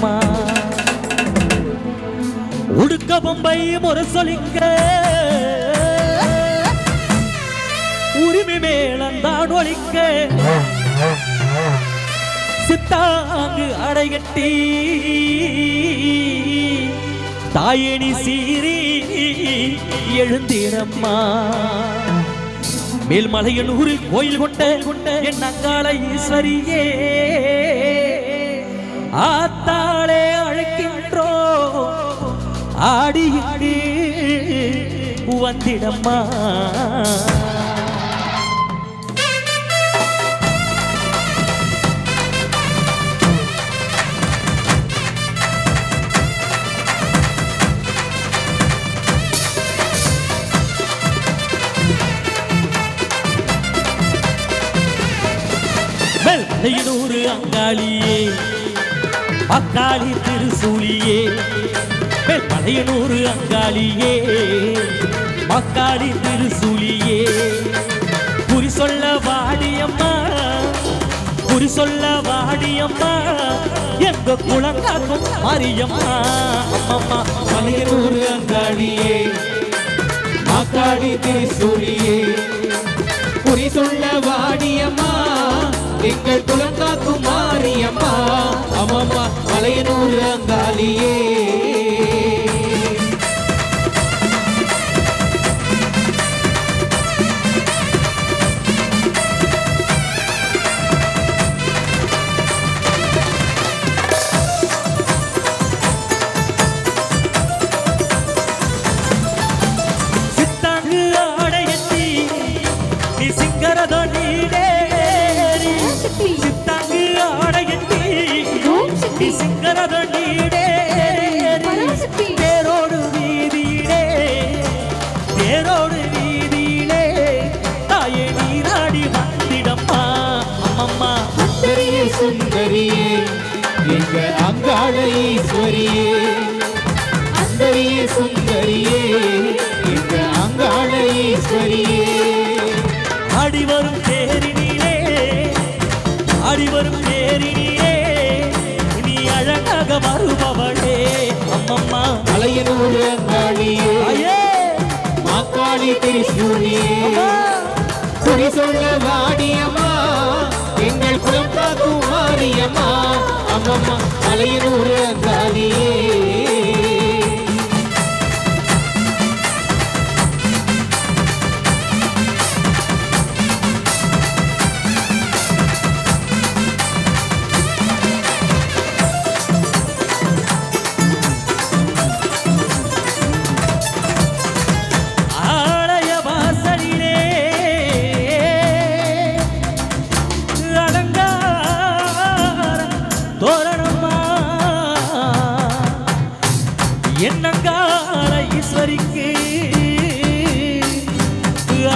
வந்திடம்மா உடுக்க பொம்பை முரசொலிக்க உரிமை மேளந்தான் ஒலிக்க சித்தாங்கு அடைகட்டி தாயணி சீரி எழுந்திடம்மா மேல்மலையனூரில் கோயில் கொண்ட என் அங்காள ஈஸ்வரியே ஆத்தாளே அழைக்கின்றோ ஆடியிட்டு வந்திடம்மா மேல்மலையனூர் அங்காளியே பக்காளி திருசூலியே மேல்மலையனூர் அங்காளியே பக்காளி திருசூலியே குறி சொல்ல வாடியம்மா குறி சொல்ல வாடியம்மா எங்க குளங்காக்கும் மாரியம்மா அம்மம்மா மலையனூர் அங்காளியே பக்காளி திருசூலியே குறி சொல்ல வாடியம்மா எங்கள் குலங்காக்கும் மாரியம்மா அம்மம்மா மலையனூர் அங்காளியே சித்தாங்கு ஆடையத்தி நீ சிங்கரதோ நீடே சித்தாங்கு ஆடையத்தி நீ சிங்கரதோ நீடே தேரோடு வீதியிலே தேரோடு வீதியிலே தாயே நீராடி வந்திடம்மா அம்மம்மா சுந்தரியே சுந்தரியே எங்க அங்காள ஈஸ்வரியே சுந்தரியே சுந்தரியே எங்க அங்காள ஈஸ்வரியே அடிவரும் தேரினிலே அடிவரும் தேரினிலே நீ அழகாக வருபவளே அம்மம்மா மலையனூர் அங்காளியே ஐயே மாக்காளி திருசூலியே குறி சொல்ல வாடியம்மா எங்கள் குலம் காக்கும் மாரியம்மா அம்மம்மா மலையனூர் அங்காளியே ஆலய வாசலிலே அலங்கார தோரணம்மா என்னங்கால ஈஸ்வரிக்கு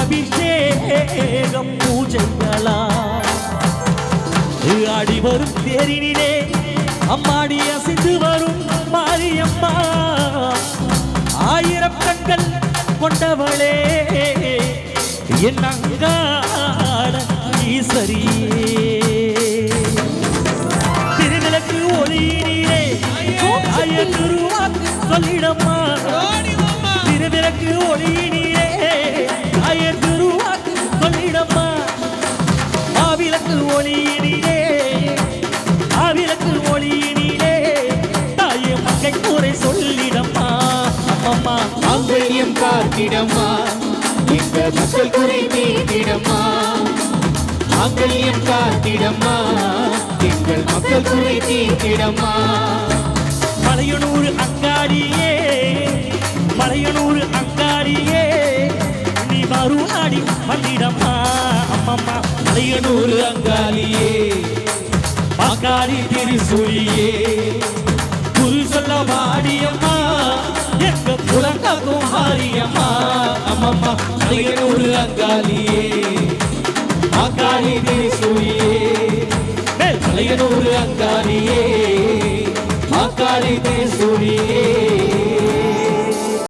அபிஷேகம் பூஜைகளா ஆடி வரும் தேரினிலே அம்மாடி அசைந்து வரும் மாரியம்மா ஆயிரம் கண்கள் கொண்டவளே என் அங்காள ஈஸ்வரியே திருவிளக்கு ஒளியினிலே ஆய திருவாக்கு சொல்லிடம்மா திருவிளக்கு ஒளியினிலே ஆய திருவாக்கு சொல்லிடம்மா மாவிளக்கு ஒளியினிலே ஆவிளக்கு ஒளியினிலே தாய மங்கை கூரை சொல்லிடம்மா அம்மம்மா மாங்கல்யம் காத்திடம்மா எங்க மக்கள் குறை தீர்த்திடம்மா மாங்கல்யம் காத்திடம்மா எங்கள் மக்கள் குறை தீர்த்திடம்மா மலையனூர் அங்காடியே மலையனூர் அங்காடியே நீ மறுநாடி வந்திடம்மா அம்மம்மா மலையனூர் அங்காளியே பக்காளி திருசூலியே குறி சொல்ல வாடியம்மா எங்க குலங்காக்கும் மாரியம்மா அம்மம்மா மலையனூர் அங்காளியே பக்காளி திருசூலியே மலையனூர் அங்காளியே பக்காளி திருசூலியே